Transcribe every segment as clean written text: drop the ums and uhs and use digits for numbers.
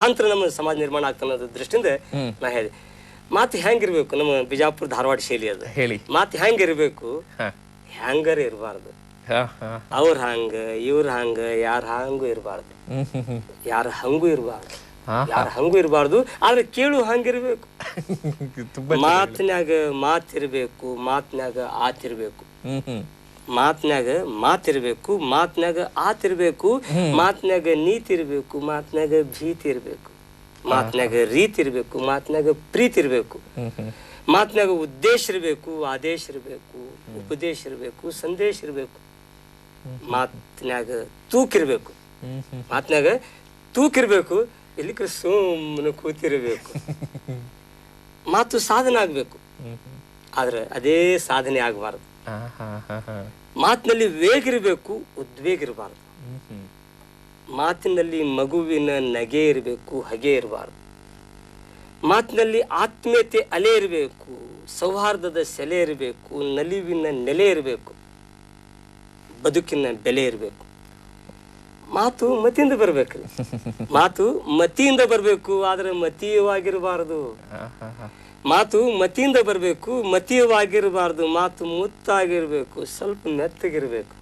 ಅಂತರ ನಮ್ಮ ಸಮಾಜ ನಿರ್ಮಾಣ ಆಗ್ತಾನ ಅನ್ನೋದ್ರ ದೃಷ್ಟಿಯಿಂದ ನಾ ಹೇಳಿ. ಮಾತು ಹೆಂಗಿರ್ಬೇಕು, ನಮ್ಮ ಬಿಜಾಪುರ ಧಾರವಾಡ ಶೈಲಿ ಅದು ಹೇಳಿ. ಮಾತು ಹೆಂಗಿರ್ಬೇಕು, ಹ್ಯಾಂಗರ್ ಇರಬಾರ್ದು. ಅವ್ರ ಹಂಗ ಇವ್ರ ಹಂಗ ಯಾರ ಹಂಗೂ ಇರಬಾರ್ದು, ಯಾರ ಹಂಗೂ ಇರಬಾರ್ದು, ಯಾರ ಹಂಗೂ ಇರಬಾರ್ದು. ಆದ್ರೆ ಕೇಳು ಹಂಗಿರ್ಬೇಕು. ಮಾತಿನಾಗ ಮಾತಿರ್ಬೇಕು, ಮಾತಿನಾಗ ಆತಿರ್ಬೇಕು, ಮಾತಿನಾಗ ಮಾತಿರ್ಬೇಕು, ಮಾತಿನಾಗ ಆತಿರ್ಬೇಕು, ಮಾತಿನಾಗ ನೀತಿ ಇರ್ಬೇಕು, ಮಾತಿನಾಗ ಭೀತಿ ಇರ್ಬೇಕು, ಮಾತಿನಾಗ ರೀತಿ ಇರ್ಬೇಕು, ಮಾತಿನಾಗ ಪ್ರೀತಿ ಇರ್ಬೇಕು, ಮಾತಿನಾಗ ಉದ್ದೇಶ ಇರ್ಬೇಕು, ಆದೇಶ ಇರ್ಬೇಕು, ಉಪದೇಶ ಇರ್ಬೇಕು, ಸಂದೇಶ ಇರ್ಬೇಕು, ಮಾತಿನಾಗ ತೂಕಿರ್ಬೇಕು, ಮಾತಿನಾಗ ತೂಕಿರ್ಬೇಕು, ಇಲ್ಲಿ ಸುಮ್ಮನೆ ಕೂತಿರ್ಬೇಕು. ಮಾತು ಸಾಧನೆ ಆಗ್ಬೇಕು, ಆದ್ರೆ ಅದೇ ಸಾಧನೆ ಆಗಬಾರ್ದು. ಮಾತಿನಲ್ಲಿ ವೇಗ ಇರಬೇಕು, ಉದ್ವೇಗ ಇರಬಾರ್ದು. ಮಾತಿನಲ್ಲಿ ಮಗುವಿನ ನಗೆ ಇರಬೇಕು, ಹಗೆ ಇರಬಾರ್ದು. ಮಾತಿನಲ್ಲಿ ಆತ್ಮೀಯತೆ ಅಲೆ ಇರಬೇಕು, ಸೌಹಾರ್ದದ ಸೆಲೆ ಇರಬೇಕು, ನಲಿವಿನ ನೆಲೆ ಇರಬೇಕು, ಬದುಕಿನ ಬೆಲೆ ಇರಬೇಕು. ಮಾತು ಮತಿಯಿಂದ ಬರ್ಬೇಕ್ರಿ, ಮಾತು ಮತಿಯಿಂದ ಬರ್ಬೇಕು, ಆದ್ರೆ ಮತೀಯವಾಗಿರಬಾರದು. ಮಾತು ಮತಿಯಿಂದ ಬರ್ಬೇಕು, ಮತೀಯವಾಗಿರಬಾರ್ದು. ಮಾತು ಮುತ್ತಾಗಿರ್ಬೇಕು, ಸ್ವಲ್ಪ ಮೆತ್ತಗಿರ್ಬೇಕು.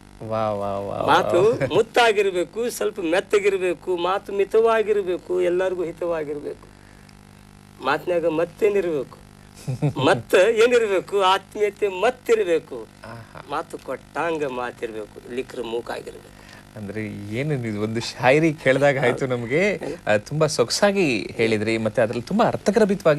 ಮಾತು ಮುತ್ತಾಗಿರ್ಬೇಕು, ಸ್ವಲ್ಪ ಮೆತ್ತಗಿರ್ಬೇಕು. ಮಾತು ಮಿತವಾಗಿರ್ಬೇಕು, ಎಲ್ಲರಿಗೂ ಹಿತವಾಗಿರ್ಬೇಕು. ಮಾತಿನಾಗ ಮತ್ತೇನಿರ್ಬೇಕು, ಮತ್ತ ಏನಿರ್ಬೇಕು, ಆತ್ಮೀಯತೆ ಮತ್ತಿರ್ಬೇಕು. ಮಾತು ಕೊಟ್ಟಂಗ ಮಾತಿರ್ಬೇಕು, ಲಿಕ್ರ ಮೂಕಾಗಿರ್ಬೇಕು. ಅಂದ್ರೆ ಏನು ನೀವು ಒಂದು ಶಾಯರಿ ಕೇಳಿದಾಗ ಆಯ್ತು ನಮ್ಗೆ. ತುಂಬಾ ಸೊಗಸಾಗಿ ಹೇಳಿದ್ರಿ, ಮತ್ತೆ ಅದ್ರಲ್ಲಿ ತುಂಬಾ ಅರ್ಥಗರ್ಭಿತವಾಗಿ